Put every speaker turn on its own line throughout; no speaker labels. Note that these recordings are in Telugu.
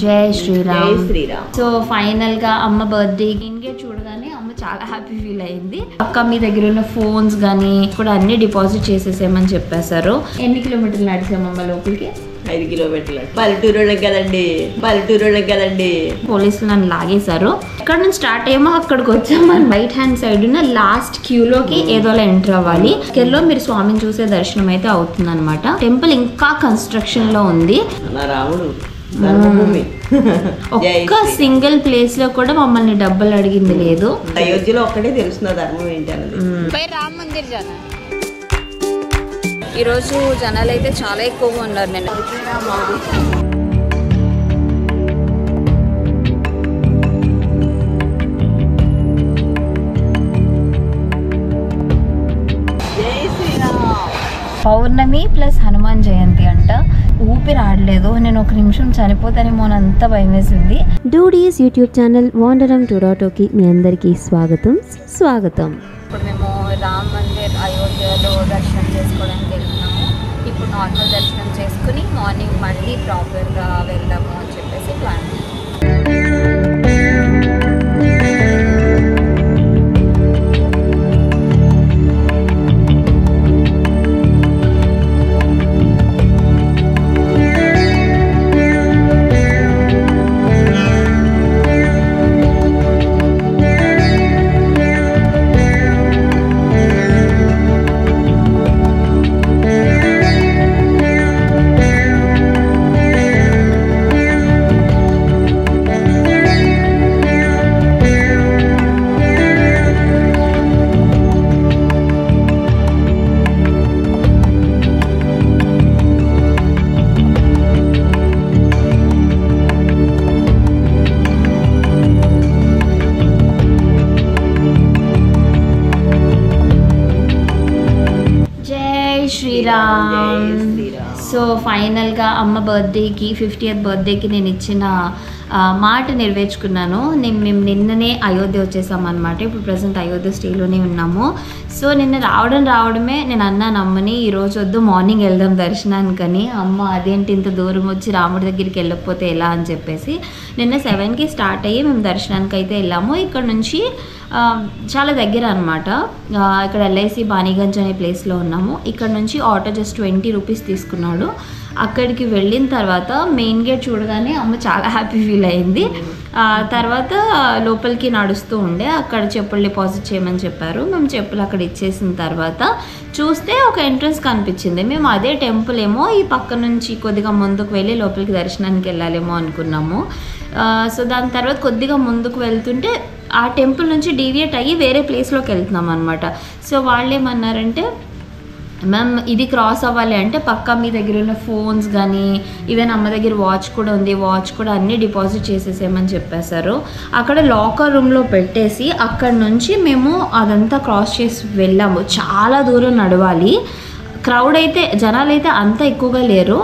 జై శ్రీరామ్. సో ఫైనల్ గా అమ్మ బర్త్డే ఇంకే చూడగానే అమ్మ చాలా హ్యాపీ ఫీల్ అయింది. అక్క మీ దగ్గర ఉన్న ఫోన్స్ గానీ కూడా అన్ని డిపాజిట్ చేసేసేమని చెప్పేశారు. ఎన్ని కిలోమీటర్లు నడిచామమ్మ లోపలికి?
5 కిలోమీటర్లు. పల్లెటూరు కదండి.
పోలీసులు నన్ను లాగేశారు. ఇక్కడ నుంచి స్టార్ట్ అయ్యామో అక్కడికి వచ్చాము. రైట్ హ్యాండ్ సైడ్ ఉన్న లాస్ట్ క్యూలోకి ఏదోలా ఎంటర్ అవ్వాలి. కెల్లో మీరు స్వామిని చూసే దర్శనం అయితే అవుతుంది అనమాట. టెంపుల్ ఇంకా కన్స్ట్రక్షన్ లో ఉంది.
రాముడు
ఒక్క సింగిల్ ప్లేస్ లో కూడా మమ్మల్ని డబ్బులు అడిగింది లేదు.
అయోధ్యలో ఒక్కటే తెలుస్తున్న ధర్మం ఏంటి అన్నది.
రామ్ మందిర్ జన ఈరోజు జనాలు అయితే చాలా ఎక్కువగా ఉన్నారు. నేను పౌర్ణమి ప్లస్ హనుమాన్ జయంతి అంట. ఊపిరి ఆడలేదు. నేను ఒక నిమిషం చనిపోతానేమో అని అంత భయం వేసింది.
డూడీస్ యూట్యూబ్ ఛానల్ వాండరం 2.0కి మీ అందరికీ స్వాగతం.
ఇప్పుడు మేము రామ్ మందిర్ అయోధ్యలో దర్శనం చేసుకోవడానికి వెళ్తున్నాము. ఇప్పుడు నార్మల్ దర్శనం చేసుకుని మార్నింగ్ మళ్ళీ ప్రాపర్గా వెళ్దాము అని చెప్పేసి ప్లాన్. శ్రీరామ్. సో ఫైనల్గా అమ్మ బర్త్డేకి 50th బర్త్డేకి నేను ఇచ్చిన మాట నెరవేర్చుకున్నాను. మేము నిన్ననే అయోధ్య వచ్చేసాం అనమాట. ఇప్పుడు ప్రజెంట్ అయోధ్య స్టేలోనే ఉన్నాము. సో నిన్న రావడమే నేను అన్నాను అమ్మని, ఈరోజు వద్దు మార్నింగ్ వెళ్దాం దర్శనానికని. అమ్మ అదేంటి ఇంత దూరం వచ్చి రాముడి దగ్గరికి వెళ్ళకపోతే ఎలా అని చెప్పేసి నిన్న 7కి స్టార్ట్ అయ్యి మేము దర్శనానికి అయితే వెళ్ళాము. ఇక్కడ నుంచి చాలా దగ్గర అనమాట. ఇక్కడ ఎల్ఐసి బాణిగంజ్ అనే ప్లేస్లో ఉన్నాము. ఇక్కడ నుంచి ఆటో జస్ట్ 20 రూపీస్ తీసుకున్నాడు. అక్కడికి వెళ్ళిన తర్వాత మెయిన్ గేట్ చూడగానే అమ్మ చాలా హ్యాపీ ఫీల్ అయింది. తర్వాత లోపలికి నడుస్తూ ఉండే అక్కడ చెప్పులు డిపాజిట్ చేయమని చెప్పారు. మేము చెప్పులు అక్కడ ఇచ్చేసిన తర్వాత చూస్తే ఒక ఎంట్రన్స్ కనిపించింది. మేము అదే టెంపుల్ ఏమో ఈ పక్క నుంచి కొద్దిగా ముందుకు వెళ్ళి లోపలికి దర్శనానికి వెళ్ళాలేమో అనుకున్నాము. సో దాని తర్వాత కొద్దిగా ముందుకు వెళ్తుంటే ఆ టెంపుల్ నుంచి డీవియేట్ అయ్యి వేరే ప్లేస్లోకి వెళ్తున్నాం అనమాట. సో వాళ్ళు ఏమన్నారంటే, మ్యామ్ ఇది క్రాస్ అవ్వాలి అంటే పక్కా మీ దగ్గర ఉన్న ఫోన్స్ కానీ ఈవెన్ అమ్మ దగ్గర వాచ్ కూడా ఉంది, వాచ్ కూడా అన్నీ డిపాజిట్ చేసేసేమని చెప్పేశారు. అక్కడ లాకర్ రూమ్లో పెట్టేసి అక్కడ నుంచి మేము అదంతా క్రాస్ చేసి వెళ్ళాము. చాలా దూరం నడవాలి. క్రౌడ్ అయితే జనాలు అయితే అంత ఎక్కువగా లేరు,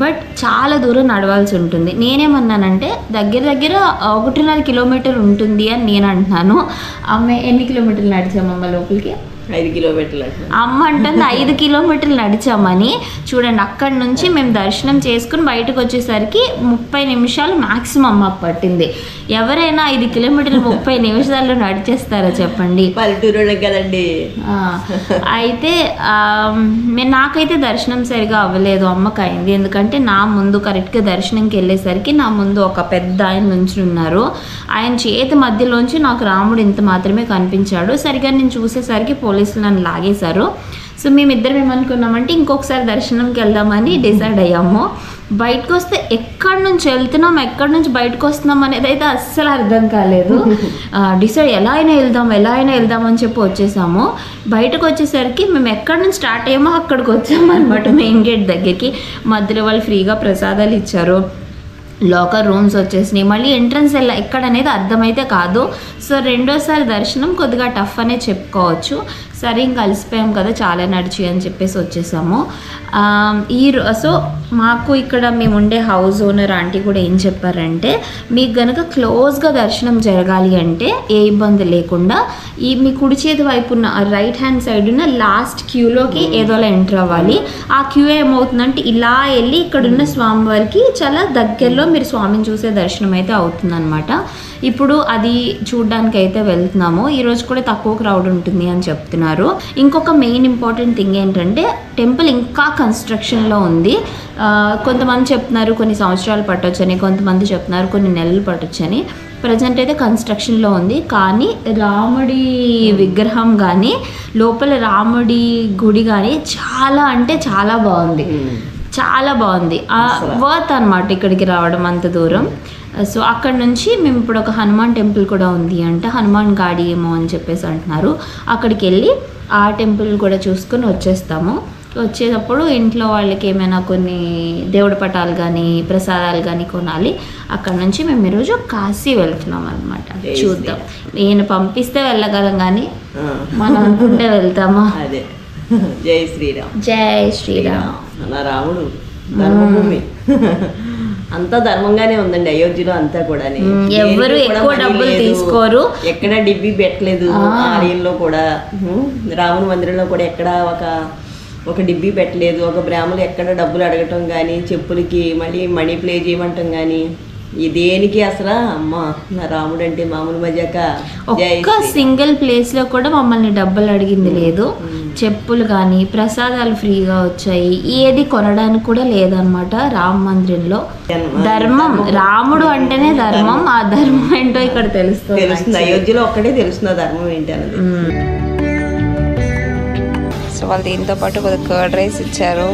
బట్ చాలా దూరం నడవాల్సి ఉంటుంది. నేనేమన్నానంటే దగ్గర 1.5 కిలోమీటర్ ఉంటుంది అని నేను అంటున్నాను. అమ్మ ఎన్ని కిలోమీటర్లు నడిచామమ్మ లోపలికి?
5 కిలోమీటర్లు.
అమ్మ అంటుంది 5 కిలోమీటర్లు నడిచామని. చూడండి అక్కడి నుంచి మేము దర్శనం చేసుకుని బయటకు వచ్చేసరికి 30 నిమిషాలు మ్యాక్సిమం మాకు పట్టింది. ఎవరైనా 5 కిలోమీటర్లు 30 నిమిషాల్లో నడిచేస్తారా చెప్పండి?
పల్లెటూరు కదండి.
అయితే నాకైతే దర్శనం సరిగా అవ్వలేదు, అమ్మకి అయింది. ఎందుకంటే నా ముందు కరెక్ట్గా దర్శనంకి వెళ్ళేసరికి నా ముందు ఒక పెద్ద ఆయన నుంచి ఉన్నారు. ఆయన చేతి మధ్యలోంచి నాకు రాముడు ఇంత మాత్రమే కనిపించాడు. సరిగా నేను చూసేసరికి పోలీసులు నన్ను లాగేశారు. సో మేమిద్దరం ఏమనుకున్నామంటే ఇంకొకసారి దర్శనంకి వెళ్దామని డిసైడ్ అయ్యాము. బయటకు వస్తే ఎక్కడి నుంచి వెళ్తున్నాం ఎక్కడి నుంచి బయటకు వస్తున్నాం అనేది అయితే అస్సలు అర్థం కాలేదు. డిసైడ్ ఎలా అయినా వెళ్దాం అని చెప్పి వచ్చేసాము. బయటకు వచ్చేసరికి మేము ఎక్కడి నుంచి స్టార్ట్ అయ్యామో అక్కడికి వచ్చాము అనమాట. మెయిన్ గేట్ దగ్గరికి మధ్యలో వాళ్ళు ఫ్రీగా ప్రసాదాలు ఇచ్చారు. లాకర్ రూమ్స్ వచ్చేసినాయి. మళ్ళీ ఎంట్రన్స్ ఎక్కడ అనేది అర్థమైతే కాదు. సో రెండోసారి దర్శనం కొద్దిగా టఫ్ అనే చెప్పుకోవచ్చు. సరే ఇంకా అలసిపోయాం కదా చాలా నడిచి అని చెప్పేసి వచ్చేసాము. సో మాకు ఇక్కడ మేము ఉండే హౌస్ ఓనర్ ఆంటీ కూడా ఏం చెప్పారంటే, మీకు గనక క్లోజ్గా దర్శనం జరగాలి అంటే ఏ ఇబ్బంది లేకుండా మీ కుడి చేతి వైపు ఉన్న రైట్ హ్యాండ్ సైడ్ ఉన్న లాస్ట్ క్యూలోకి ఏదోలా ఎంటర్ అవ్వాలి. ఆ క్యూ ఏమవుతుందంటే ఇలా వెళ్ళి ఇక్కడున్న స్వామివారికి చాలా దగ్గరలో మీరు స్వామిని చూసే దర్శనం అయితే అవుతుందన్నమాట. ఇప్పుడు అది చూడ్డానికి అయితే వెళ్తున్నాము. ఈరోజు కూడా తక్కువ క్రౌడ్ ఉంటుంది అని చెప్తున్నారు. ఇంకొక మెయిన్ ఇంపార్టెంట్ థింగ్ ఏంటంటే, టెంపుల్ ఇంకా కన్స్ట్రక్షన్లో ఉంది. కొంతమంది చెప్తున్నారు కొన్ని సంవత్సరాలు పట్టొచ్చని, కొంతమంది చెప్తున్నారు కొన్ని నెలలు పట్టొచ్చని. ప్రజెంట్ అయితే కన్స్ట్రక్షన్లో ఉంది. కానీ రాముడి విగ్రహం కానీ లోపల రాముడి గుడి కానీ చాలా అంటే చాలా బాగుంది, చాలా బాగుంది. వర్త్ అనమాట ఇక్కడికి రావడం అంత దూరం. సో అక్కడ నుంచి మేము ఇప్పుడు ఒక హనుమాన్ టెంపుల్ కూడా ఉంది అంటే, హనుమాన్ గాడి ఏమో అని చెప్పేసి అంటున్నారు. అక్కడికి వెళ్ళి ఆ టెంపుల్ కూడా చూసుకొని వచ్చేస్తాము. వచ్చేటప్పుడు ఇంట్లో వాళ్ళకి ఏమైనా కొన్ని దేవుడి పటాలు కానీ ప్రసాదాలు కానీ కొనాలి. అక్కడ నుంచి మేము ఈరోజు కాశీ వెళ్తున్నాం అనమాట. చూద్దాం, నేను పంపిస్తే వెళ్ళగలం కానీ మనం అనుకుంటే వెళ్తామా.
అదే జై శ్రీరామ్,
జై శ్రీరామ్.
నా రాముడు ధర్మభూమి అంతా ధర్మంగానే ఉందండి అయోధ్యలో అంతా కూడా.
ఎవరు ఎక్కువ డబ్బులు తీసుకోరు,
ఎక్కడ డిబ్బి పెట్టలేదు. ఆలయంలో కూడా రాముని మందిరంలో కూడా ఎక్కడ ఒక డిబ్బి పెట్టలేదు. ఒక బ్రాహ్మణులు ఎక్కడ డబ్బులు అడగటం కానీ, చెప్పులకి మళ్ళీ మనీ ప్లే చేయమంటాం కానీ, దేనికి అసలు అమ్మ నా రాముడు అంటే మామూలు మజాక.
ఒక్క సింగిల్ ప్లేస్ లో కూడా మమ్మల్ని డబ్బులు అడిగింది లేదు. చెప్పులు కానీ ప్రసాదాలు ఫ్రీగా వచ్చాయి. ఏది కొనడానికి కూడా లేదనమాట రామ మందిరంలో. ధర్మం, రాముడు అంటేనే ధర్మం. ఆ ధర్మం ఏంటో ఇక్కడ తెలుస్తుంది.
అయోధ్యలో ఒక్కడే తెలుస్తుంది ధర్మం ఏంటి అన్నది.
సో వాళ్ళు దీంతో పాటు కొద్దిగా కర్డ్ రైస్ ఇచ్చారు,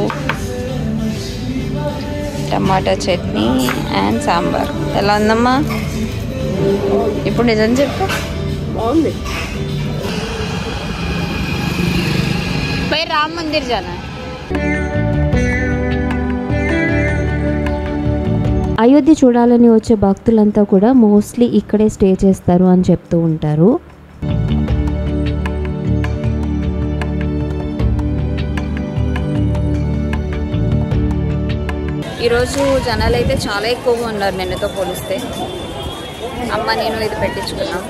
టమాటా చట్నీ అండ్ సాంబార్. ఎలా ఉందమ్మా? ఇప్పుడు నిజం చెప్పు.
బాగుంది.
రామ్ మందిర్ జానా.
అయోధ్య చూడాలని వచ్చే భక్తులంతా కూడా మోస్ట్లీ ఇక్కడే స్టే చేస్తారు అని చెప్తూ ఉంటారు.
ఈరోజు జనాలు అయితే చాలా ఎక్కువగా ఉన్నారు నిన్నతో పోలిస్తే. అమ్మ నేను ఇది పెట్టించుకున్నాం.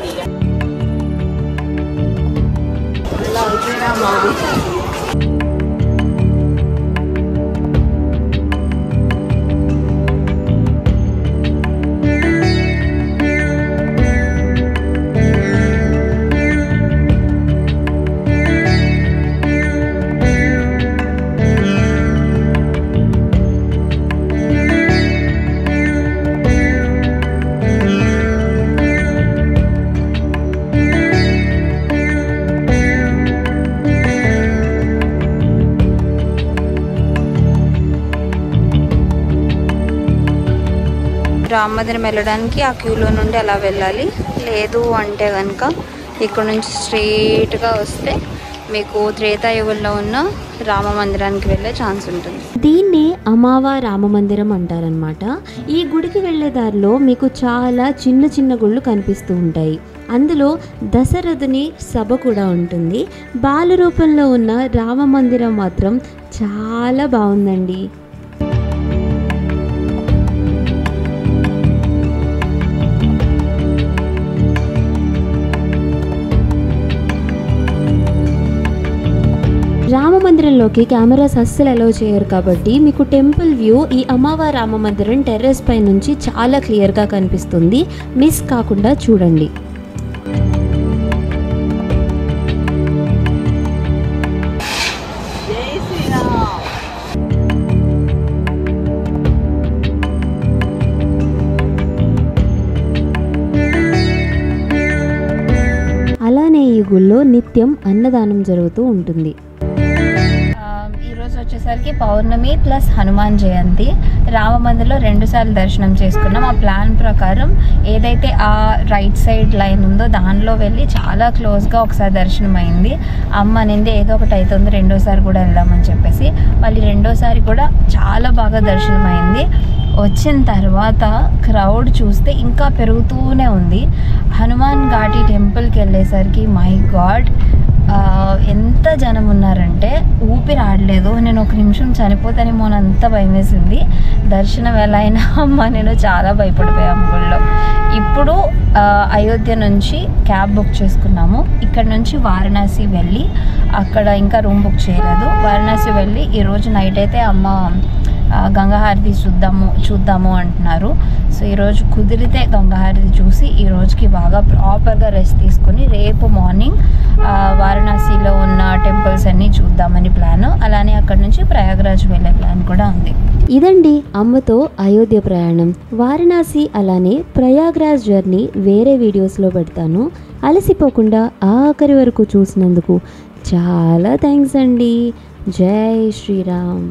రామ మందిరం వెళ్ళడానికి ఆ క్యూలో నుండి అలా వెళ్ళాలి. లేదు అంటే కనుక ఇక్కడ నుంచి స్ట్రైట్గా వస్తే మీకు త్రేతాయుగంలో ఉన్న రామ మందిరానికి వెళ్ళే ఛాన్స్ ఉంటుంది.
దీన్నే అమావా రామ మందిరం అంటారనమాట. ఈ గుడికి వెళ్ళే దారిలో మీకు చాలా చిన్న చిన్న గుళ్ళు కనిపిస్తూ ఉంటాయి. అందులో దశరథుని సభ కూడా ఉంటుంది. బాల రూపంలో ఉన్న రామ మందిరం మాత్రం చాలా బాగుందండి. రామ మందిరంలోకి కెమెరాస్ అస్సలు అలౌ చేయరు కాబట్టి మీకు టెంపుల్ వ్యూ ఈ అమావా రామ మందిరం టెర్రస్ పై నుంచి చాలా క్లియర్గా కనిపిస్తుంది. మిస్ కాకుండా చూడండి. అలానే ఈ గుళ్ళో నిత్యం అన్నదానం జరుగుతూ ఉంటుంది.
ఈరోజు వచ్చేసరికి పౌర్ణమి ప్లస్ హనుమాన్ జయంతి. రామ మందిర్లో 2 సార్లు దర్శనం చేసుకున్నాం. ఆ ప్లాన్ ప్రకారం ఏదైతే ఆ రైట్ సైడ్ లైన్ ఉందో దానిలో వెళ్ళి చాలా క్లోజ్గా ఒకసారి దర్శనం అయింది. అమ్మ అనేది ఏదో ఒకటి అవుతుంది, రెండోసారి కూడా వెళ్దామని చెప్పేసి మళ్ళీ రెండోసారి కూడా చాలా బాగా దర్శనం అయింది. వచ్చిన తర్వాత క్రౌడ్ చూస్తే ఇంకా పెరుగుతూనే ఉంది. హనుమాన్ ఘాటి టెంపుల్కి వెళ్ళేసరికి మై గాడ్ ఎంత జనం ఉన్నారంటే ఊపిరి ఆడలేదు. నేను ఒక నిమిషం చనిపోతానేమో అని అంత భయం వేసింది. దర్శనం ఎలా అయినా అమ్మ నేను చాలా భయపడిపోయాము గుళ్ళో. ఇప్పుడు అయోధ్య నుంచి క్యాబ్ బుక్ చేసుకున్నాము. ఇక్కడ నుంచి వారణాసి వెళ్ళి అక్కడ ఇంకా రూమ్ బుక్ చేయలేదు. వారణాసి వెళ్ళి ఈరోజు నైట్ అయితే అమ్మ గంగాహారతి చూద్దాము అంటున్నారు. సో ఈరోజు కుదిరితే గంగాహారతి చూసి ఈ రోజుకి బాగా ప్రాపర్గా రెస్ట్ తీసుకుని రేపు మార్నింగ్ వారణాసిలో ఉన్న టెంపుల్స్ అన్నీ చూద్దామని ప్లాన్. అలానే అక్కడ నుంచి ప్రయాగరాజ్ వెళ్ళే ప్లాన్ కూడా ఉంది.
ఇదండి అమ్మతో అయోధ్య ప్రయాణం. వారణాసి అలానే ప్రయాగ్రాజ్ జర్నీ వేరే వీడియోస్లో పెడతాను. అలసిపోకుండా ఆఖరి వరకు చూసినందుకు చాలా థ్యాంక్స్ అండి. జై శ్రీరామ్.